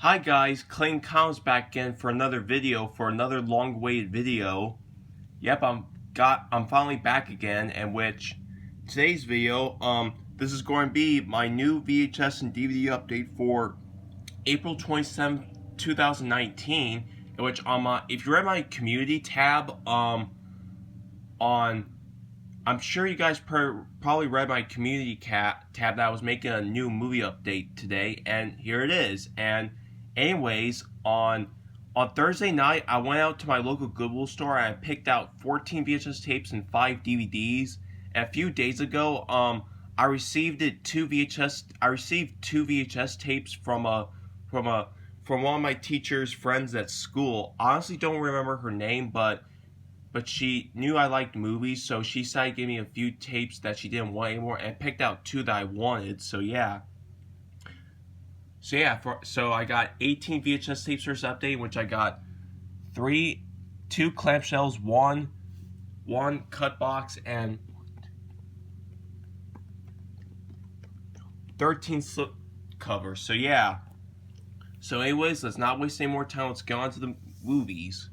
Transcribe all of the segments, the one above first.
Hi guys, Clayton Cows back in for another video, for another long-awaited video. Yep, I'm finally back again, in which today's video, this is going to be my new VHS and DVD update for April 27th, 2019, in which if you're at my community tab, I'm sure you guys probably read my community tab that I was making a new movie update today, and here it is. And anyways, on Thursday night, I went out to my local Goodwill store and I picked out 14 VHS tapes and 5 DVDs. And a few days ago, I received two VHS tapes from one of my teacher's friends at school. I honestly don't remember her name, but she knew I liked movies, so she decided to give me a few tapes that she didn't want anymore, and picked out 2 that I wanted. So yeah. So I got 18 VHS tapes for this update, which I got 2 clamshells, one cut box, and 13 slip covers. So yeah. So anyways, let's not waste any more time. Let's get on to the movies.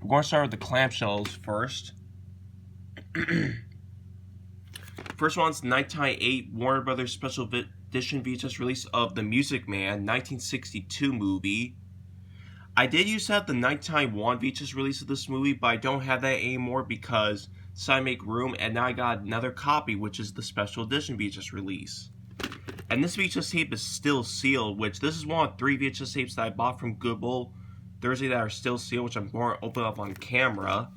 We're going to start with the clamshells first. First one's 1998 Warner Brothers Special Edition VHS release of The Music Man, 1962 movie. I did used to have the 1991 VHS release of this movie, but I don't have that anymore because decided to make room, and now I got another copy, which is the Special Edition VHS release. And this VHS tape is still sealed, which this is one of 3 VHS tapes that I bought from Goodwill Thursday that are still sealed, which I'm going to open up on camera.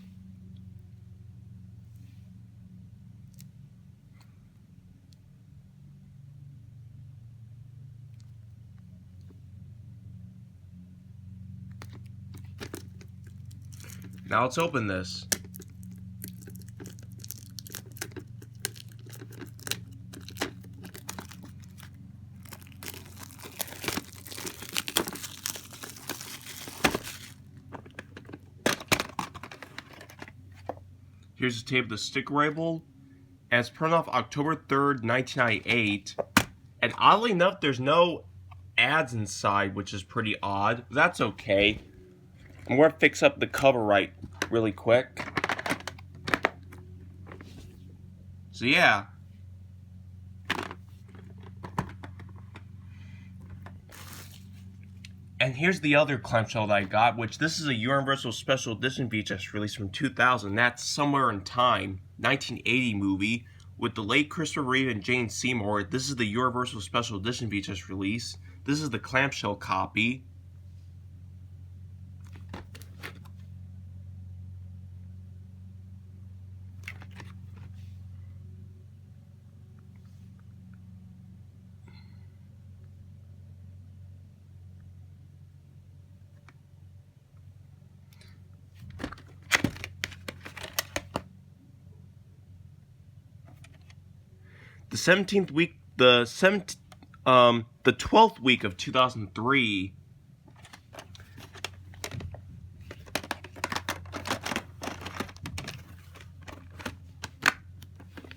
Now let's open this. Here's the tape of the sticker label, and it's printed off October 3rd, 1998. And oddly enough, there's no ads inside, which is pretty odd. That's okay. I'm going to fix up the cover really quick. So yeah. And here's the other clamshell that I got, which this is a Universal Special Edition VHS release from 2000. That's Somewhere in Time, 1980 movie with the late Christopher Reeve and Jane Seymour. This is the Universal Special Edition VHS release. This is the clamshell copy. The 12th week of 2003.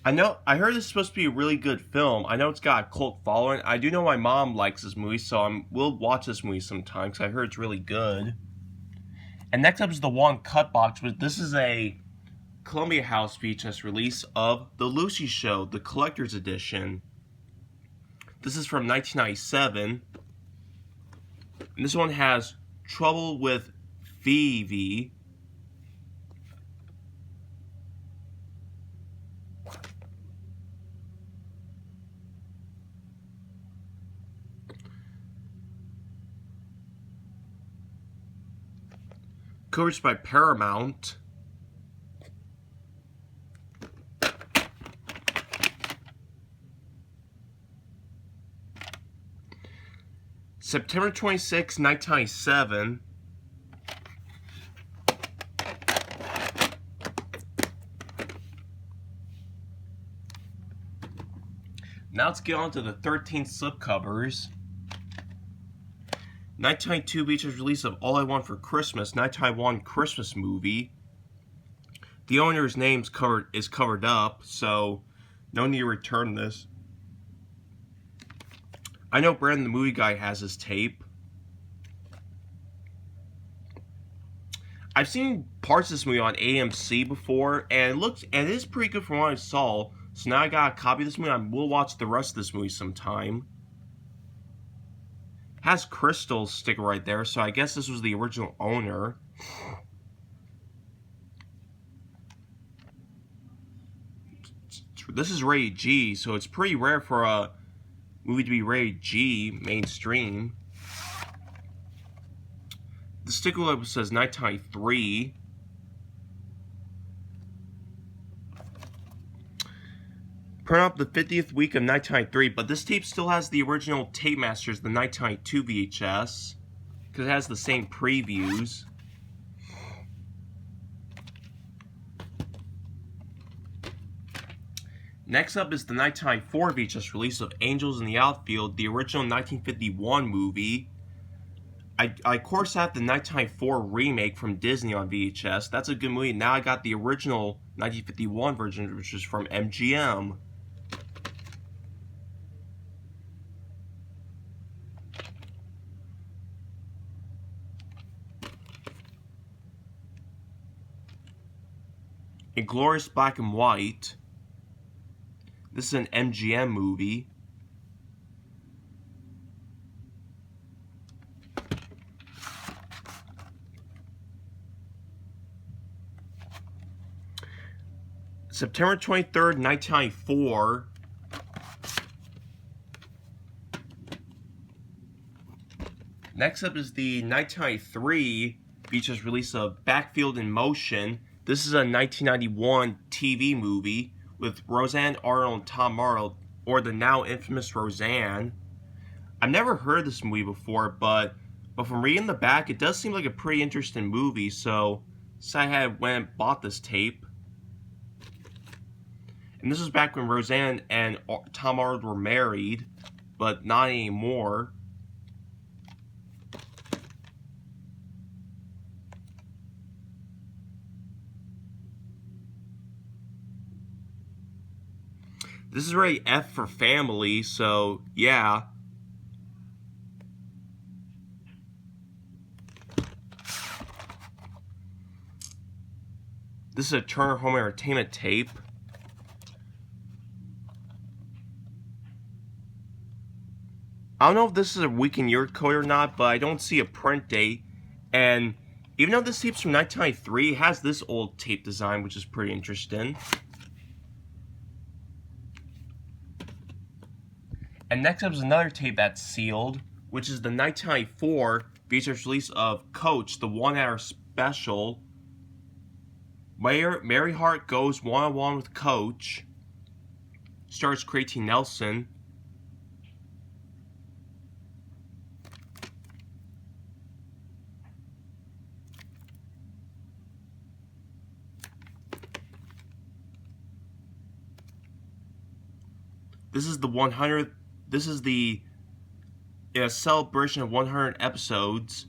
I heard this is supposed to be a really good film. I know it's got a cult following. I do know my mom likes this movie, so we'll watch this movie sometime because I heard it's really good. And next up is the one cut box, but this is a Columbia House VHS release of The Lucy Show, the collector's edition. This is from 1997. And this one has Trouble with Phoebe. Coverage by Paramount. September 26, 1997. Now let's get on to the 13 slipcovers. 1992 VHS release of All I Want for Christmas, 1991 Christmas movie. The owner's name is covered up, so no need to return this. I know Brandon the Movie Guy has his tape. I've seen parts of this movie on AMC before, and it is pretty good from what I saw. So now I got a copy of this movie. I will watch the rest of this movie sometime. Has Crystal's sticker right there, so I guess this was the original owner. This is rated G, so it's pretty rare for a movie to be rated G, mainstream. The sticker label says 1993. Print up the 50th week of 1993, but this tape still has the original Tape Masters, the 1992 VHS, because it has the same previews. Next up is the 1994 VHS release of Angels in the Outfield, the original 1951 movie. I of course have the 1994 remake from Disney on VHS. That's a good movie. Now I got the original 1951 version, which is from MGM. In glorious black and white. This is an MGM movie. September 23rd, 1994. Next up is the 1993 VHS release of Backfield in Motion. This is a 1991 TV movie with Roseanne Arnold and Tom Arnold, or the now infamous Roseanne. I've never heard of this movie before, but from reading the back, it does seem like a pretty interesting movie, so I went and bought this tape. And this was back when Roseanne and Tom Arnold were married, but not anymore. This is rated F for family, so yeah. This is a Turner Home Entertainment tape. I don't know if this is a week and year code or not, but I don't see a print date. And even though this tape's from 1993, it has this old tape design, which is pretty interesting. And next up is another tape that's sealed, which is the 1994 VHS release of Coach, the 1 hour special. Mary Hart goes one-on-one with Coach. Stars Crazy Nelson. This is the 100th. This is the celebration of 100 episodes.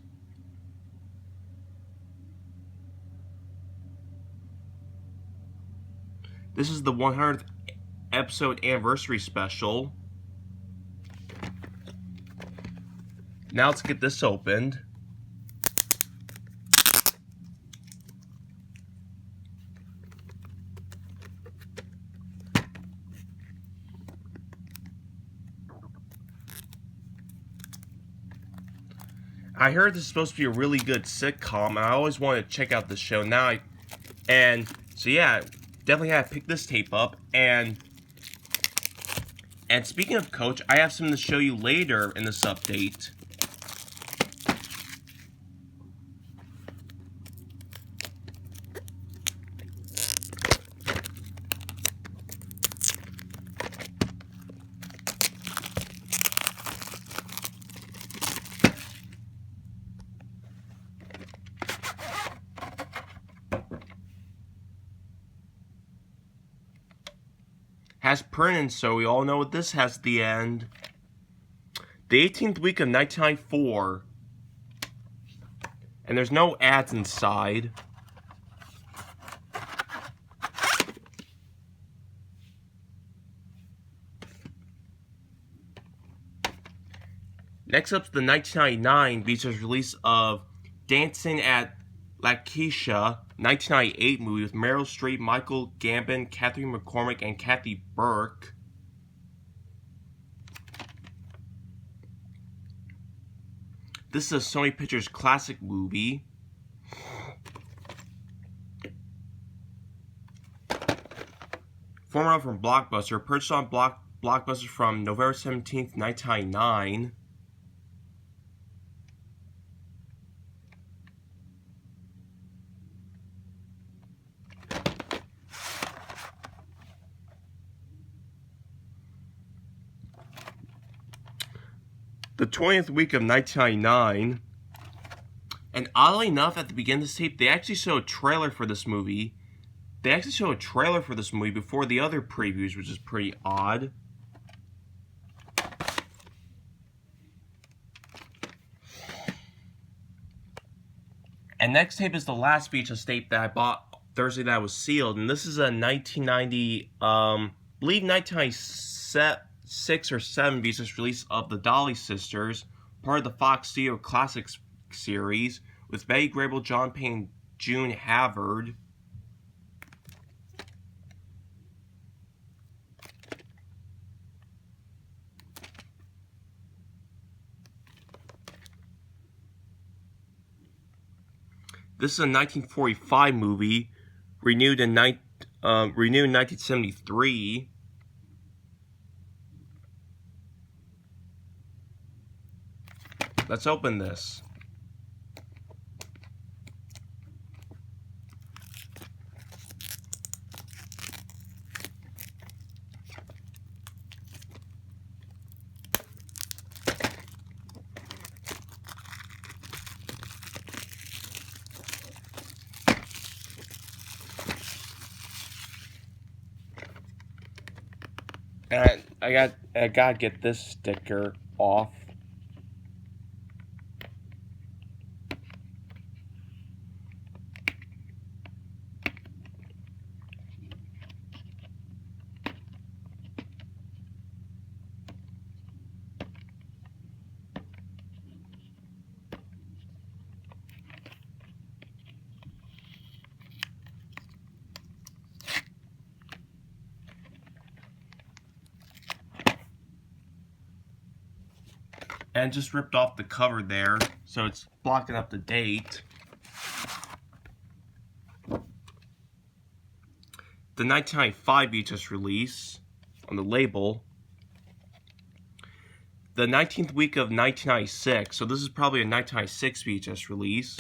This is the 100th episode anniversary special. Now let's get this opened. I heard this is supposed to be a really good sitcom, and I always wanted to check out the show. So yeah, definitely had to pick this tape up. And speaking of Coach, I have something to show you later in this update. Has printed, so we all know what this has at the end. The 18th week of 1994. And there's no ads inside. Next up is the 1999 VHS release of Dancing at Lakeisha, 1998 movie with Meryl Streep, Michael Gambon, Catherine McCormick, and Kathy Burke. This is a Sony Pictures classic movie. Former from Blockbuster, purchased on Blockbuster from November 17th, 1999. The 20th week of 1999. And oddly enough, at the beginning of this tape, they actually show a trailer for this movie. They actually show a trailer for this movie before the other previews, which is pretty odd. And next tape is the last VHS tape that I bought Thursday that was sealed. And this is a 1990, I believe 1996 or 7 VHS release of the Dolly Sisters, part of the Fox Studio Classics series, with Betty Grable, John Payne, June Havard. This is a 1945 movie, renewed in 1973. Let's open this. And I gotta get this sticker off. And just ripped off the cover there, so it's blocking up the date. The 1995 VHS release on the label. The 19th week of 1996, so this is probably a 1996 VHS release.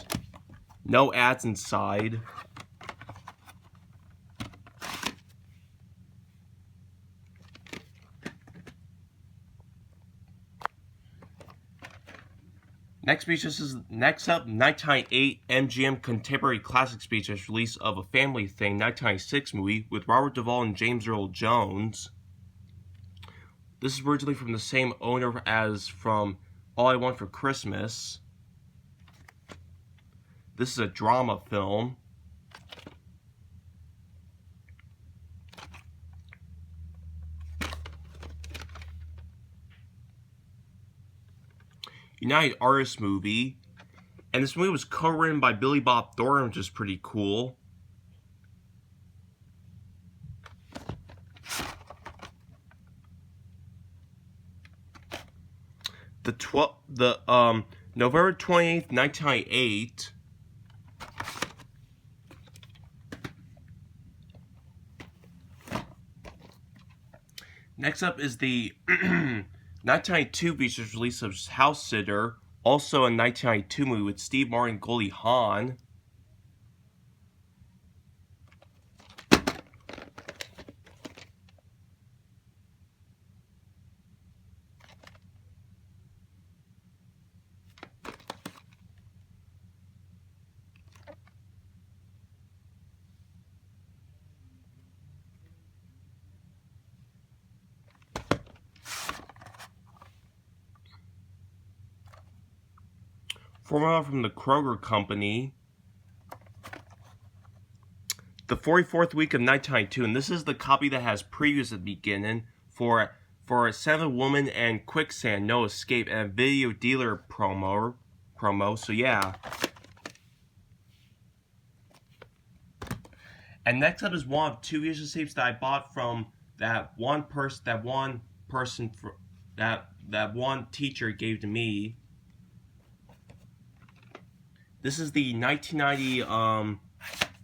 No ads inside. Next up, 1998 MGM Contemporary Classics VHS release of A Family Thing, 1996 movie with Robert Duvall and James Earl Jones. This is originally from the same owner as from All I Want for Christmas. This is a drama film. United Artists movie, and this movie was co-written by Billy Bob Thornton, which is pretty cool. November 28th, 1998. Next up is the 1992 VHS release of House Sitter, also a 1992 movie with Steve Martin and Goldie Hawn. Formula from the Kroger Company. The 44th week of 1992, and this is the copy that has previews at the beginning for Seven Woman and Quicksand, No Escape, and a video dealer promo. So yeah. And next up is one of two VHS tapes that I bought from that one teacher gave to me. This is the 1990, I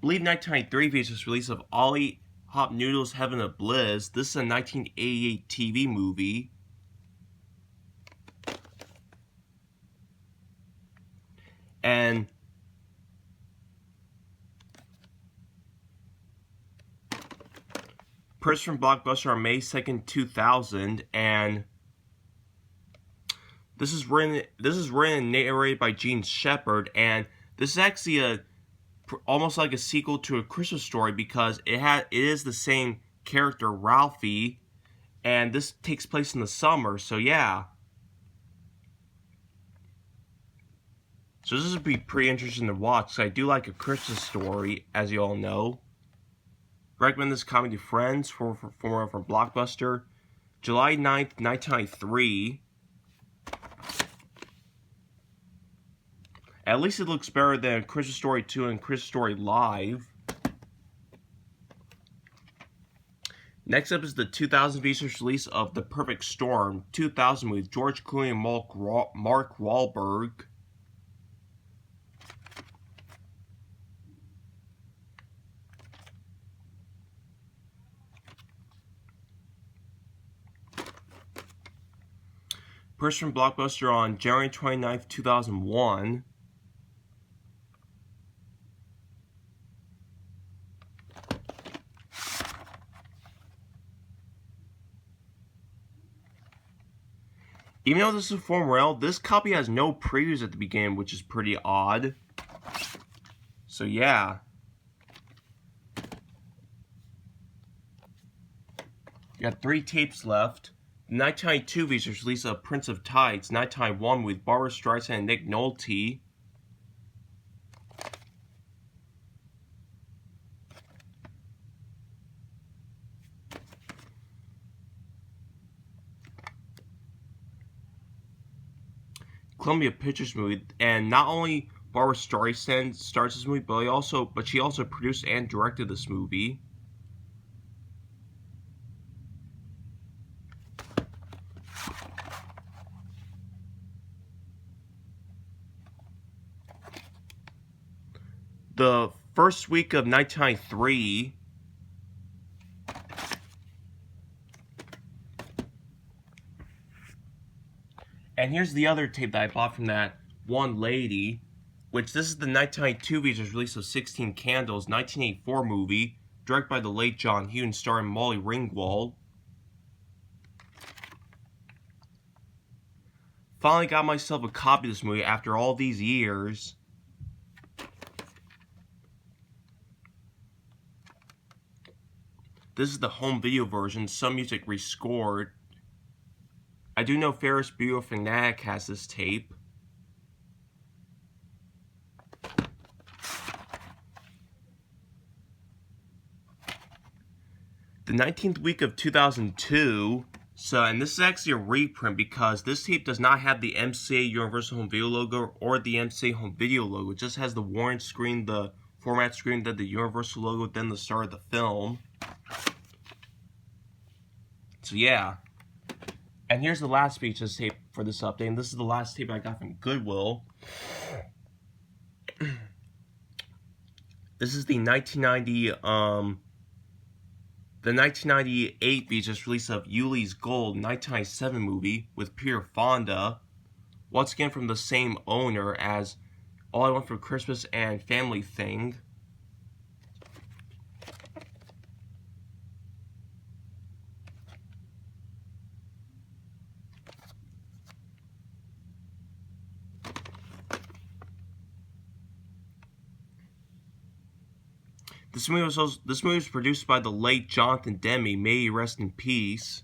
believe 1993 VHS release of Ollie Hop Noodle's Heaven of Bliss. This is a 1988 TV movie. And purchased from Blockbuster on May 2nd, 2000, and this is written and narrated by Gene Shepard, and this is actually almost like a sequel to A Christmas Story because it is the same character, Ralphie, and this takes place in the summer. So yeah. So this would be pretty interesting to watch, because I do like A Christmas Story, as you all know. Recommend this comedy to friends from Blockbuster. July 9th, 1993. At least it looks better than Christmas Story 2 and Christmas Story Live. Next up is the 2000 VHS release of The Perfect Storm, 2000, with George Clooney and Mark Wahlberg. Purchased from Blockbuster on January 29th, 2001. Even though this is from rail, this copy has no previews at the beginning, which is pretty odd. So yeah. You got 3 tapes left. The 1992 VHS release of Prince of Tides, 1991, with Barbra Streisand and Nick Nolte. Columbia Pictures movie, and not only Barbra Streisand stars this movie, but she also produced and directed this movie. The first week of 1993, and here's the other tape that I bought from that one lady, which this is the 1992 VHS release of 16 Candles, 1984 movie, directed by the late John Hughes, starring Molly Ringwald. Finally got myself a copy of this movie after all these years. This is the home video version, some music rescored. I do know Ferris Bueller Fanatic has this tape. The 19th week of 2002. And this is actually a reprint because this tape does not have the MCA Universal Home Video logo or the MCA Home Video logo. It just has the warrant screen, the format screen, then the Universal logo, then the start of the film. So yeah. And here's the last VHS tape for this update. And this is the last tape I got from Goodwill. This is the 1998 VHS release of Yuli's Gold, 1997 movie with Peter Fonda. Once again from the same owner as All I Want for Christmas and Family Thing. This movie was produced by the late Jonathan Demme. May he rest in peace.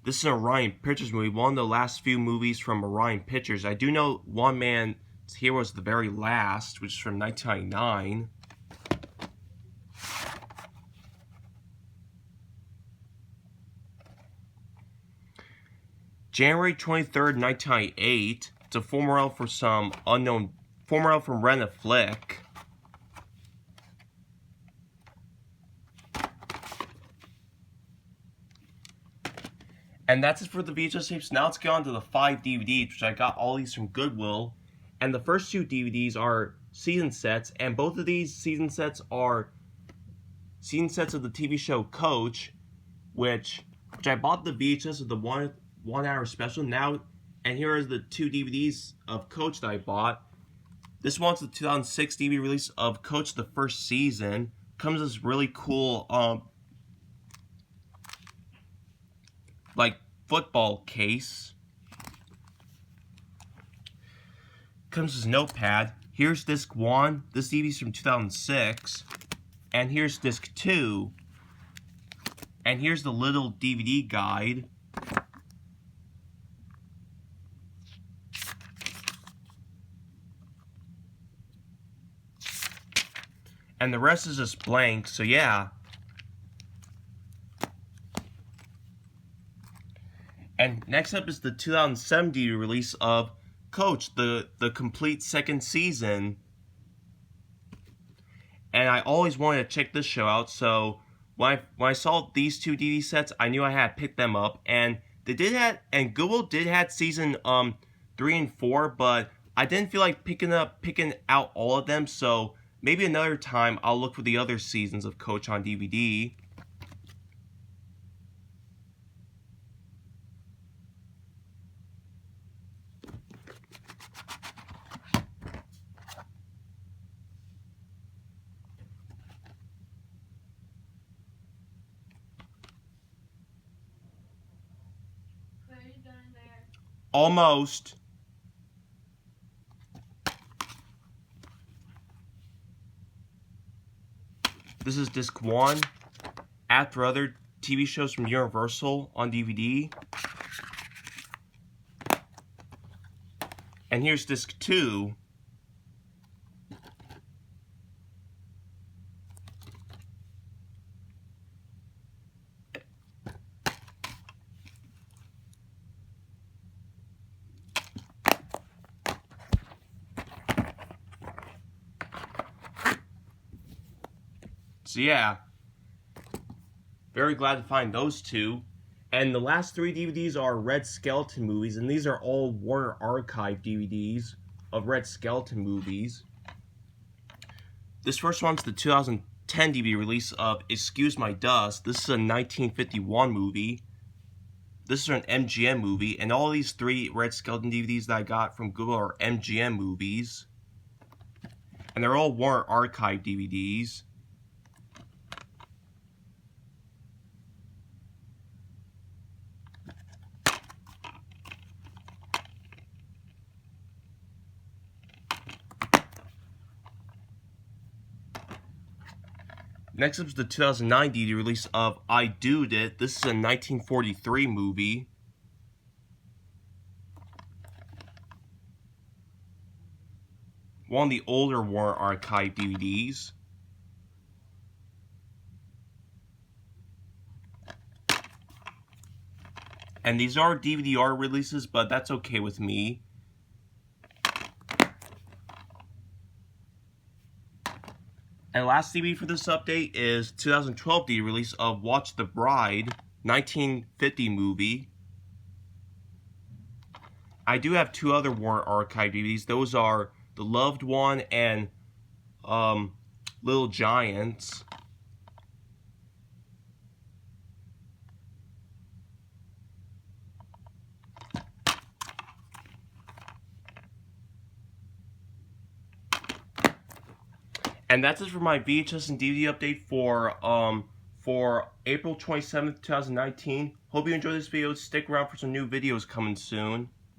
This is an Orion Pictures movie, one of the last few movies from Orion Pictures. I do know One Man's Hero was the very last, which is from 1999. January 23rd, 1998. It's a former L for some unknown. Former L from Rent a Flick. And that's it for the VHS tapes. Now let's get on to the 5 DVDs, which I got all these from Goodwill. And the first 2 DVDs are season sets, and both of these season sets are season sets of the TV show Coach, which I bought the VHS of the one hour special now, and here are the 2 DVDs of Coach that I bought. This one's the 2006 DVD release of Coach the first season. Comes with this really cool like football case. Comes with a notepad. Here's disc 1. This DVD's from 2006. And here's disc 2. And here's the little DVD guide. And the rest is just blank, so yeah. And next up is the 2007 DVD release of Coach, the complete second season. And I always wanted to check this show out, so when I saw these 2 DVD sets, I knew I had to pick them up. And they did have, and Goodwill did have season 3 and 4, but I didn't feel like picking out all of them, so maybe another time I'll look for the other seasons of Coach on DVD. Almost. This is disc 1. After other TV shows from Universal on DVD. And here's disc 2. So yeah, very glad to find those 2. And the last 3 DVDs are Red Skelton movies, and these are all Warner Archive DVDs of Red Skelton movies. This first one's the 2010 DVD release of Excuse My Dust. This is a 1951 movie. This is an MGM movie, and all these 3 Red Skelton DVDs that I got from Google are MGM movies. And they're all Warner Archive DVDs. Next up is the 2009 DVD release of I Do'd It. This is a 1943 movie. One of the older Warner Archive DVDs. And these are DVD-R releases, but that's okay with me. And last DVD for this update is 2012 DVD release of Watch the Bride, 1950 movie. I do have 2 other Warner Archive DVDs. Those are The Loved One and Little Giants. And that's it for my VHS and DVD update for April 27th, 2019. Hope you enjoyed this video. Stick around for some new videos coming soon.